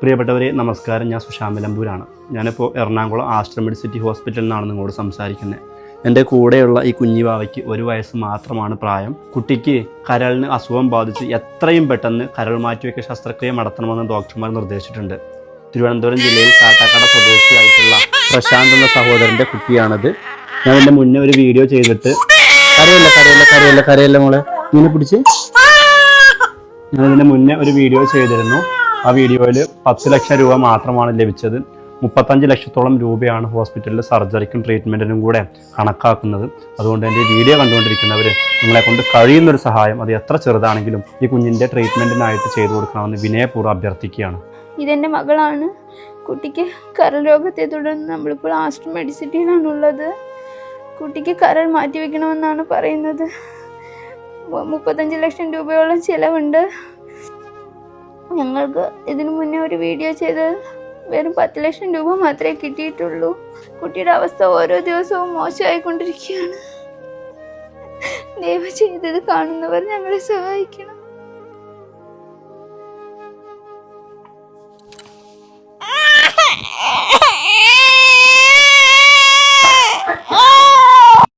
പ്രിയപ്പെട്ടവരെ നമസ്കാരം. ഞാൻ സുശാമലമ്പൂരാണ്. ഞാനിപ്പോൾ എറണാകുളം ആസ്റ്റർ മെഡിസിറ്റി ഹോസ്പിറ്റലിൽ നിന്നാണ് നിങ്ങളോട് സംസാരിക്കുന്നത്. എൻ്റെ കൂടെയുള്ള ഈ കുഞ്ഞിവാവയ്ക്ക് 1 വയസ്സ് മാത്രമാണ് പ്രായം. കുട്ടിക്ക് കരളിന് അസുഖം ബാധിച്ച് എത്രയും പെട്ടെന്ന് കരൾ മാറ്റിവെക്കൽ ശസ്ത്രക്രിയ നടത്തണമെന്ന് ഡോക്ടർമാർ നിർദ്ദേശിച്ചിട്ടുണ്ട്. തിരുവനന്തപുരം ജില്ലയിൽ കാട്ടാക്കട സ്വദേശിയായിട്ടുള്ള പ്രശാന്ത് എന്ന സഹോദരൻ്റെ കുട്ടിയാണത്. ഞാൻ ഇതിൻ്റെ മുന്നേ ഒരു വീഡിയോ ചെയ്തിട്ട് കരയല്ല മോളെ ഇങ്ങനെ പിടിച്ച് ഞാനിതിൻ്റെ മുന്നേ ഒരു വീഡിയോ ചെയ്തിരുന്നു. ആ വീഡിയോയിൽ 10 ലക്ഷം രൂപ മാത്രമാണ് ലഭിച്ചത്. 35 ലക്ഷത്തോളം രൂപയാണ് ഹോസ്പിറ്റലിൽ സർജറിക്കും ട്രീറ്റ്മെൻറ്റിനും കൂടെ കണക്കാക്കുന്നത്. അതുകൊണ്ട് എൻ്റെ വീഡിയോ കണ്ടുകൊണ്ടിരിക്കുന്നവർ നിങ്ങളെ കൊണ്ട് കഴിയുന്നൊരു സഹായം, അത് എത്ര ചെറുതാണെങ്കിലും ഈ കുഞ്ഞിൻ്റെ ട്രീറ്റ്മെൻറ്റിനായിട്ട് ചെയ്തു കൊടുക്കണമെന്ന് വിനയപൂർവ്വം അഭ്യർത്ഥിക്കുകയാണ്. ഇതെൻ്റെ മകളാണ്. കുട്ടിക്ക് കരൾ രോഗത്തെ തുടർന്ന് നമ്മളിപ്പോൾ ആസ്റ്റർ മെഡിസിറ്റിയിലാണുള്ളത്. കുട്ടിക്ക് കരൾ മാറ്റിവെക്കണമെന്നാണ് പറയുന്നത്. 35 ലക്ഷം രൂപയോളം ചിലവുണ്ട്. ഞങ്ങൾക്ക് ഇതിനു മുന്നേ ഒരു വീഡിയോ ചെയ്ത് വെറും 10 ലക്ഷം രൂപ മാത്രമേ കിട്ടിയിട്ടുള്ളൂ. കുട്ടിയുടെ അവസ്ഥ ഓരോ ദിവസവും മോശമായിക്കൊണ്ടിരിക്കുകയാണ്. ദയവ് ചെയ്തത് കാണുന്നവർ ഞങ്ങളെ സഹായിക്കണം.